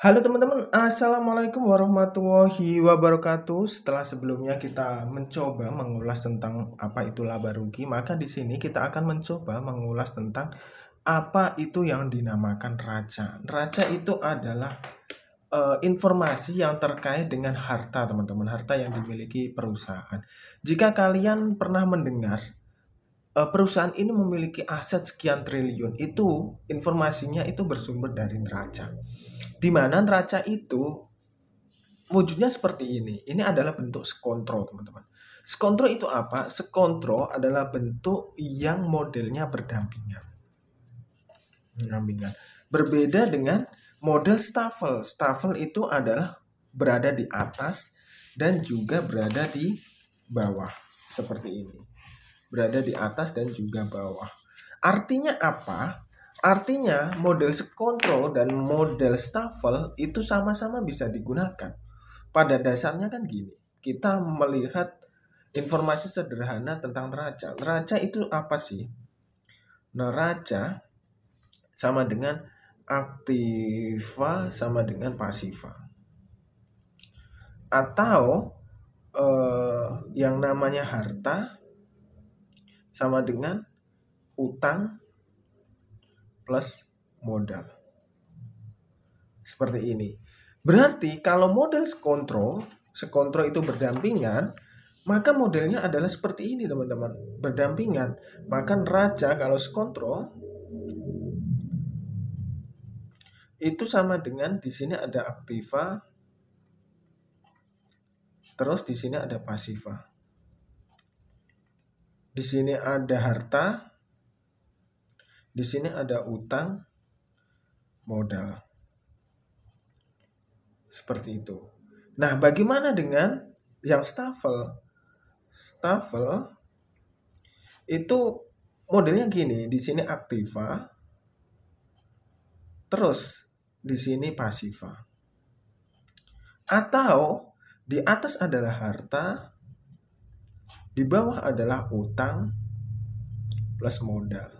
Halo teman-teman, Assalamualaikum warahmatullahi wabarakatuh. Setelah sebelumnya kita mencoba mengulas tentang apa itu laba rugi, maka di sini kita akan mencoba mengulas tentang apa itu yang dinamakan neraca. Neraca itu adalah informasi yang terkait dengan harta, teman-teman, harta yang dimiliki perusahaan. Jika kalian pernah mendengar perusahaan ini memiliki aset sekian triliun, itu informasinya itu bersumber dari neraca. Di mana neraca itu wujudnya seperti ini. Ini adalah bentuk skontro, teman-teman. Skontro itu apa? Skontro adalah bentuk yang modelnya berdampingan. Berbeda dengan model stafel. Stafel itu adalah berada di atas dan juga berada di bawah. Seperti ini. Berada di atas dan juga bawah. Artinya apa? Artinya model skontro dan model stafel itu sama-sama bisa digunakan. Pada dasarnya kan gini, kita melihat informasi sederhana tentang neraca. Neraca itu apa sih? Neraca sama dengan aktiva sama dengan pasiva. Atau yang namanya harta sama dengan utang plus modal. Seperti ini. Berarti kalau model skontro itu berdampingan, maka modelnya adalah seperti ini, teman-teman. Berdampingan. Maka neraca kalau skontro itu sama dengan di sini ada aktiva, terus di sini ada pasiva. Di sini ada harta, di sini ada utang, modal. Seperti itu. Nah, bagaimana dengan yang stafel? Stafel itu modelnya gini, di sini aktiva, terus di sini pasiva. Atau di atas adalah harta, di bawah adalah utang plus modal.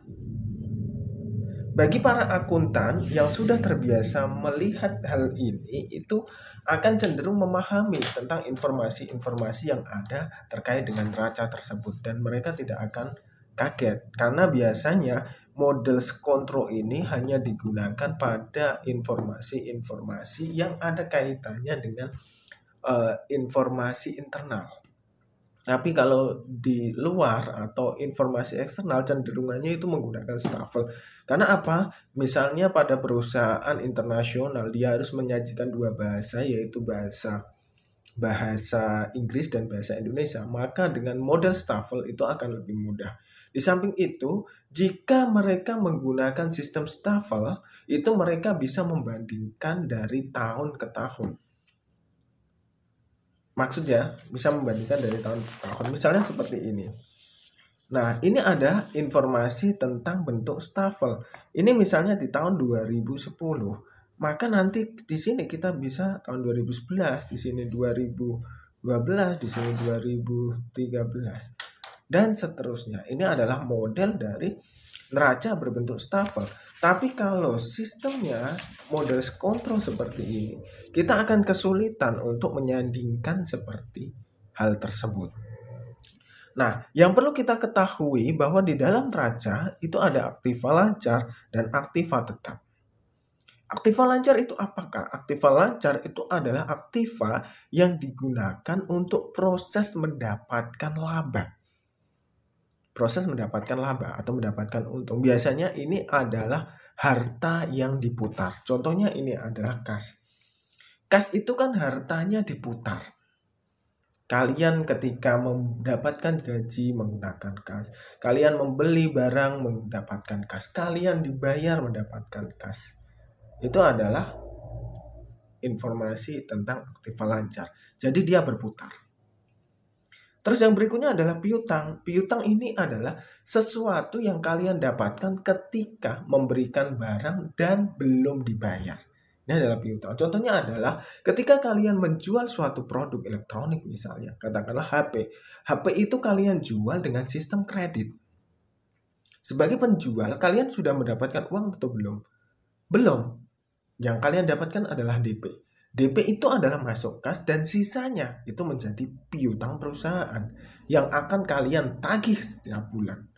Bagi para akuntan yang sudah terbiasa melihat hal ini, itu akan cenderung memahami tentang informasi-informasi yang ada terkait dengan neraca tersebut. Dan mereka tidak akan kaget. Karena biasanya model skontro ini hanya digunakan pada informasi-informasi yang ada kaitannya dengan informasi internal. Tapi kalau di luar atau informasi eksternal cenderungannya itu menggunakan stafel. Karena apa? Misalnya pada perusahaan internasional dia harus menyajikan dua bahasa, yaitu bahasa Inggris dan bahasa Indonesia. Maka dengan model stafel itu akan lebih mudah. Di samping itu, jika mereka menggunakan sistem stafel, itu mereka bisa membandingkan dari tahun ke tahun. Maksudnya bisa membandingkan dari tahun ke tahun. Misalnya seperti ini. Nah, ini ada informasi tentang bentuk stafel. Ini misalnya di tahun 2010. Maka nanti di sini kita bisa tahun 2011, di sini 2012, di sini 2013. Dan seterusnya. Ini adalah model dari neraca berbentuk stafel. Tapi kalau sistemnya model skontro seperti ini, kita akan kesulitan untuk menyandingkan seperti hal tersebut. Nah, yang perlu kita ketahui bahwa di dalam neraca itu ada aktiva lancar dan aktiva tetap. Aktiva lancar itu apakah? Aktiva lancar itu adalah aktiva yang digunakan untuk proses mendapatkan laba. Proses mendapatkan laba atau mendapatkan untung. Biasanya ini adalah harta yang diputar. Contohnya ini adalah kas. Kas itu kan hartanya diputar. Kalian ketika mendapatkan gaji menggunakan kas. Kalian membeli barang mendapatkan kas. Kalian dibayar mendapatkan kas. Itu adalah informasi tentang aktiva lancar. Jadi dia berputar. Terus yang berikutnya adalah piutang. Piutang ini adalah sesuatu yang kalian dapatkan ketika memberikan barang dan belum dibayar. Ini adalah piutang. Contohnya adalah ketika kalian menjual suatu produk elektronik misalnya, katakanlah HP. HP itu kalian jual dengan sistem kredit. Sebagai penjual, kalian sudah mendapatkan uang atau belum? Belum. Yang kalian dapatkan adalah DP. DP itu adalah masuk kas dan sisanya itu menjadi piutang perusahaan yang akan kalian tagih setiap bulan.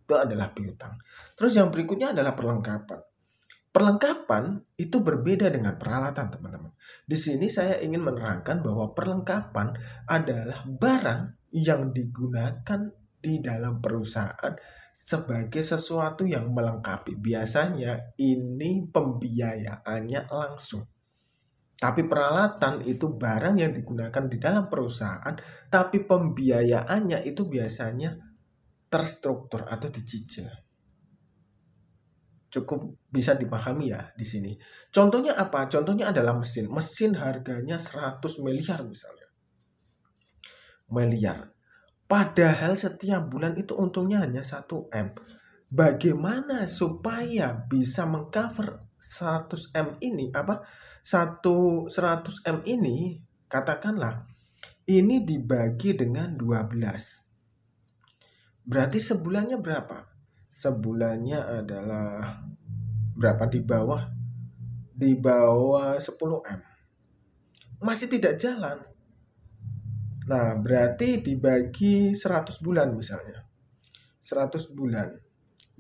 Itu adalah piutang. Terus yang berikutnya adalah perlengkapan. Perlengkapan itu berbeda dengan peralatan, teman-teman. Di sini saya ingin menerangkan bahwa perlengkapan adalah barang yang digunakan di dalam perusahaan sebagai sesuatu yang melengkapi. Biasanya ini pembiayaannya langsung. Tapi peralatan itu barang yang digunakan di dalam perusahaan, tapi pembiayaannya itu biasanya terstruktur atau dicicil. Cukup bisa dipahami ya di sini. Contohnya apa? Contohnya adalah mesin. Mesin harganya 100 miliar misalnya. Miliar. Padahal setiap bulan itu untungnya hanya 1 M. Bagaimana supaya bisa mengcover 100 M ini 100 M ini, katakanlah ini dibagi dengan 12. Berarti sebulannya berapa? Sebulannya adalah berapa di bawah 10 M. Masih tidak jalan. Nah, berarti dibagi 100 bulan misalnya. 100 bulan.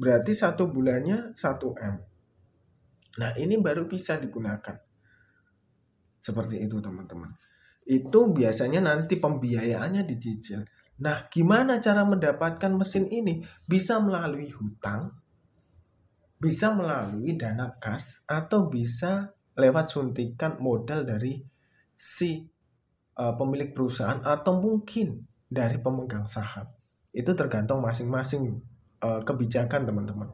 Berarti 1 bulannya 1 M. Nah, ini baru bisa digunakan. Seperti itu, teman-teman. Itu biasanya nanti pembiayaannya dicicil. Nah, gimana cara mendapatkan mesin ini? Bisa melalui hutang, bisa melalui dana kas, atau bisa lewat suntikan modal dari si pemilik perusahaan atau mungkin dari pemegang saham. Itu tergantung masing-masing kebijakan, teman-teman.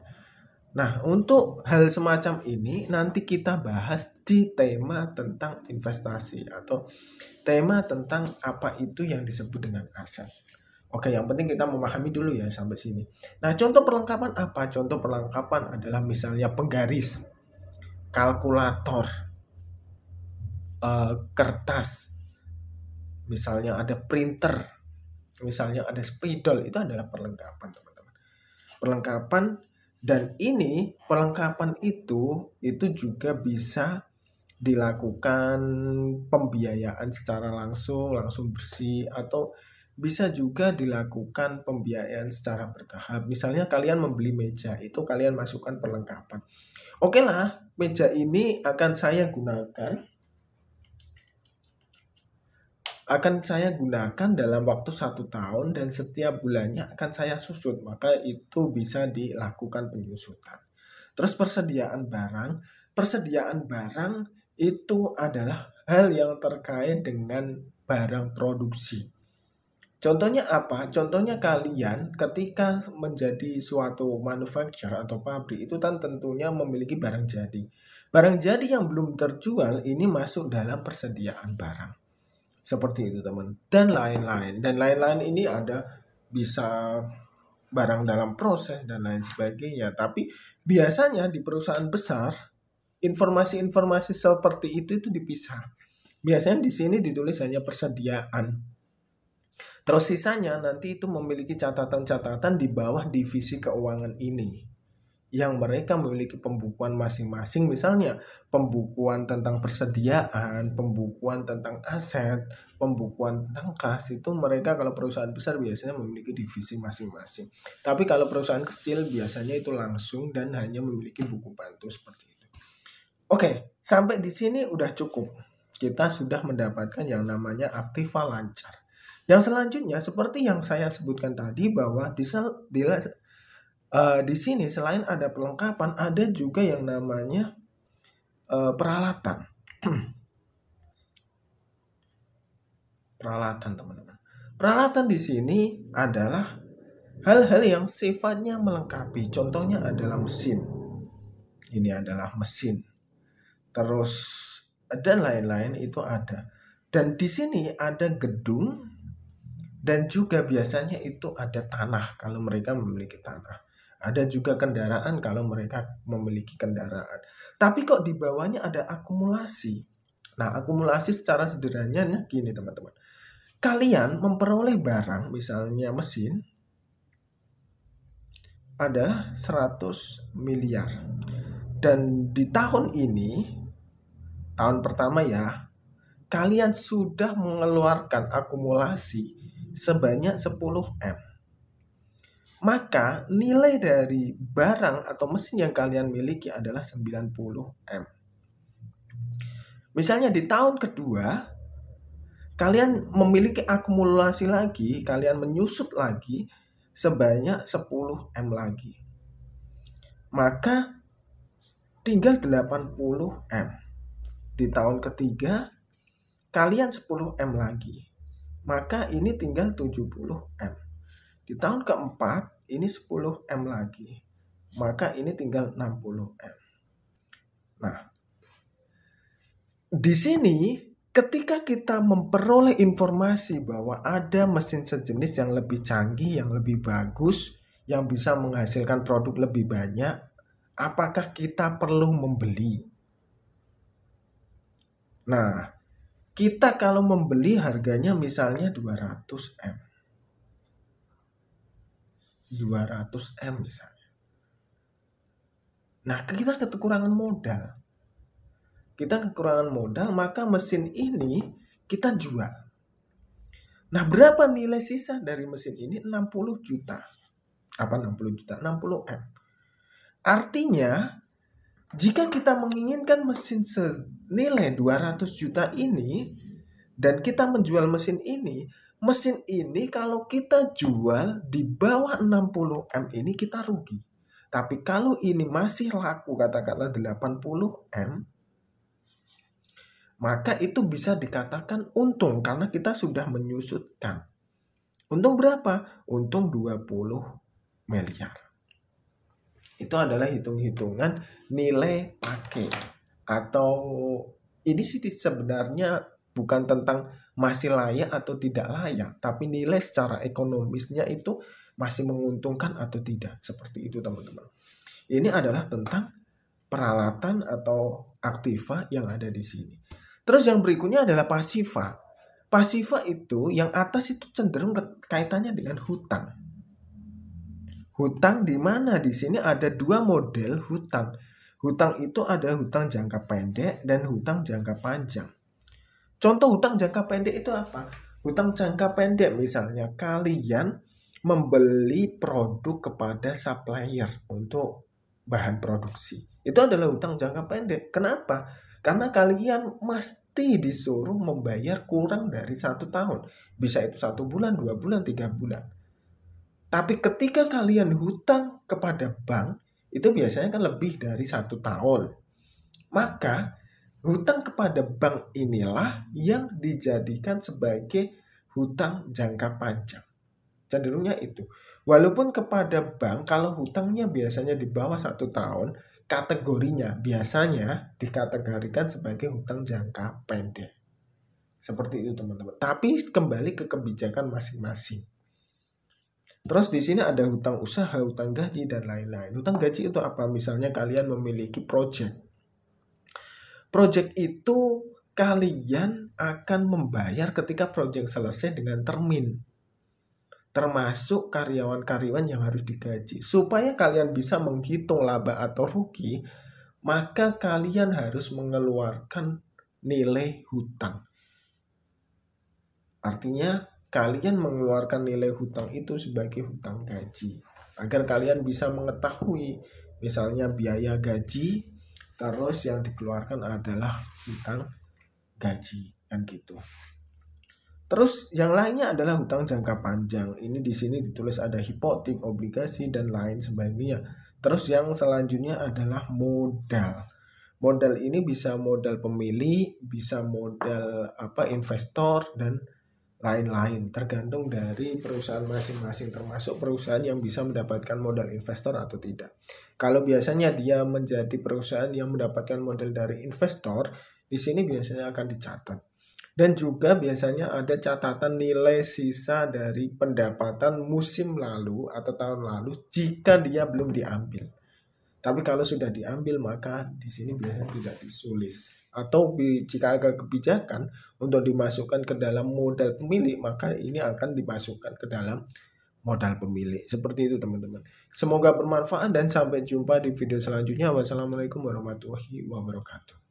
Nah, untuk hal semacam ini nanti kita bahas di tema tentang investasi atau tema tentang apa itu yang disebut dengan aset. Oke, yang penting kita memahami dulu ya sampai sini. Nah, contoh perlengkapan apa? Contoh perlengkapan adalah misalnya penggaris, kalkulator, kertas, misalnya ada printer, misalnya ada spidol, itu adalah perlengkapan, teman-teman. Perlengkapan. Dan ini perlengkapan itu juga bisa dilakukan pembiayaan secara langsung bersih, atau bisa juga dilakukan pembiayaan secara bertahap. Misalnya kalian membeli meja, itu kalian masukkan perlengkapan. Oke lah, meja ini akan saya gunakan dalam waktu 1 tahun dan setiap bulannya akan saya susut, maka itu bisa dilakukan penyusutan. Terus persediaan barang itu adalah hal yang terkait dengan barang produksi. Contohnya apa? Contohnya kalian ketika menjadi suatu manufacturer atau pabrik itu kan tentunya memiliki barang jadi. Barang jadi yang belum terjual ini masuk dalam persediaan barang. Seperti itu, teman. Dan lain-lain. Dan lain-lain ini ada bisa barang dalam proses dan lain sebagainya. Tapi biasanya di perusahaan besar informasi-informasi seperti itu dipisah. Biasanya di sini ditulis hanya persediaan. Terus sisanya nanti itu memiliki catatan-catatan di bawah divisi keuangan ini, yang mereka memiliki pembukuan masing-masing, misalnya pembukuan tentang persediaan, pembukuan tentang aset, pembukuan tentang kas. Itu mereka kalau perusahaan besar biasanya memiliki divisi masing-masing. Tapi kalau perusahaan kecil biasanya itu langsung dan hanya memiliki buku bantu seperti itu. Oke, sampai di sini udah cukup. Kita sudah mendapatkan yang namanya aktiva lancar. Yang selanjutnya seperti yang saya sebutkan tadi bahwa di sini selain ada perlengkapan, ada juga yang namanya peralatan. Peralatan, teman-teman. Peralatan di sini adalah hal-hal yang sifatnya melengkapi. Contohnya adalah mesin. Ini adalah mesin. Terus dan lain-lain itu ada. Dan di sini ada gedung dan juga biasanya itu ada tanah kalau mereka memiliki tanah. Ada juga kendaraan kalau mereka memiliki kendaraan. Tapi kok di bawahnya ada akumulasi. Nah, akumulasi secara sederhananya gini, teman-teman. Kalian memperoleh barang, misalnya mesin, adalah 100 miliar. Dan di tahun ini tahun pertama ya, kalian sudah mengeluarkan akumulasi sebanyak 10M. Maka nilai dari barang atau mesin yang kalian miliki adalah 90M. Misalnya di tahun kedua, kalian memiliki akumulasi lagi, kalian menyusut lagi sebanyak 10M lagi. Maka tinggal 80M. Di tahun ketiga, kalian 10M lagi. Maka ini tinggal 70M. Di tahun keempat, ini 10M lagi. Maka ini tinggal 60M. Nah, di sini ketika kita memperoleh informasi bahwa ada mesin sejenis yang lebih canggih, yang lebih bagus, yang bisa menghasilkan produk lebih banyak, apakah kita perlu membeli? Nah, kita kalau membeli harganya misalnya 200M. 200M misalnya. Nah, kita kekurangan modal. Maka mesin ini kita jual. Nah, berapa nilai sisa dari mesin ini? 60 juta. Apa 60 juta? 60M. Artinya, jika kita menginginkan mesin senilai 200 juta ini, dan kita menjual mesin ini kalau kita jual di bawah 60M ini kita rugi. Tapi kalau ini masih laku katakanlah 80M, maka itu bisa dikatakan untung karena kita sudah menyusutkan. Untung berapa? Untung 20 miliar. Itu adalah hitung-hitungan nilai pakai. Atau ini sih sebenarnya bukan tentang masih layak atau tidak layak, tapi nilai secara ekonomisnya itu masih menguntungkan atau tidak. Seperti itu teman-teman. Ini adalah tentang peralatan atau aktiva yang ada di sini. Terus yang berikutnya adalah pasiva. Pasiva itu yang atas itu cenderung kaitannya dengan hutang. Hutang di mana di sini ada dua model hutang. Hutang itu ada hutang jangka pendek dan hutang jangka panjang. Contoh hutang jangka pendek itu apa? Hutang jangka pendek misalnya kalian membeli produk kepada supplier untuk bahan produksi. Itu adalah hutang jangka pendek. Kenapa? Karena kalian mesti disuruh membayar kurang dari 1 tahun. Bisa itu 1 bulan, 2 bulan, 3 bulan. Tapi ketika kalian hutang kepada bank, itu biasanya kan lebih dari 1 tahun. Maka hutang kepada bank inilah yang dijadikan sebagai hutang jangka panjang. Cenderungnya itu. Walaupun kepada bank, kalau hutangnya biasanya di bawah 1 tahun, kategorinya biasanya dikategorikan sebagai hutang jangka pendek. Seperti itu teman-teman. Tapi kembali ke kebijakan masing-masing. Terus di sini ada hutang usaha, hutang gaji dan lain-lain. Hutang gaji itu apa? Misalnya kalian memiliki project. Project itu kalian akan membayar ketika project selesai dengan termin. Termasuk karyawan-karyawan yang harus digaji. Supaya kalian bisa menghitung laba atau rugi, maka kalian harus mengeluarkan nilai hutang. Artinya kalian mengeluarkan nilai hutang itu sebagai hutang gaji. Agar kalian bisa mengetahui misalnya biaya gaji, terus yang dikeluarkan adalah hutang gaji, kan gitu. Terus yang lainnya adalah hutang jangka panjang. Ini di sini ditulis ada hipotek, obligasi dan lain sebagainya. Terus yang selanjutnya adalah modal. Modal ini bisa modal pemilik, bisa modal investor dan lain-lain. Tergantung dari perusahaan masing-masing, termasuk perusahaan yang bisa mendapatkan modal investor atau tidak. Kalau biasanya dia menjadi perusahaan yang mendapatkan modal dari investor, di sini biasanya akan dicatat. Dan juga biasanya ada catatan nilai sisa dari pendapatan musim lalu atau tahun lalu jika dia belum diambil. Tapi kalau sudah diambil maka di sini biasanya tidak ditulis. Atau jika ada kebijakan untuk dimasukkan ke dalam modal pemilik, maka ini akan dimasukkan ke dalam modal pemilik. Seperti itu teman-teman. Semoga bermanfaat dan sampai jumpa di video selanjutnya. Wassalamualaikum warahmatullahi wabarakatuh.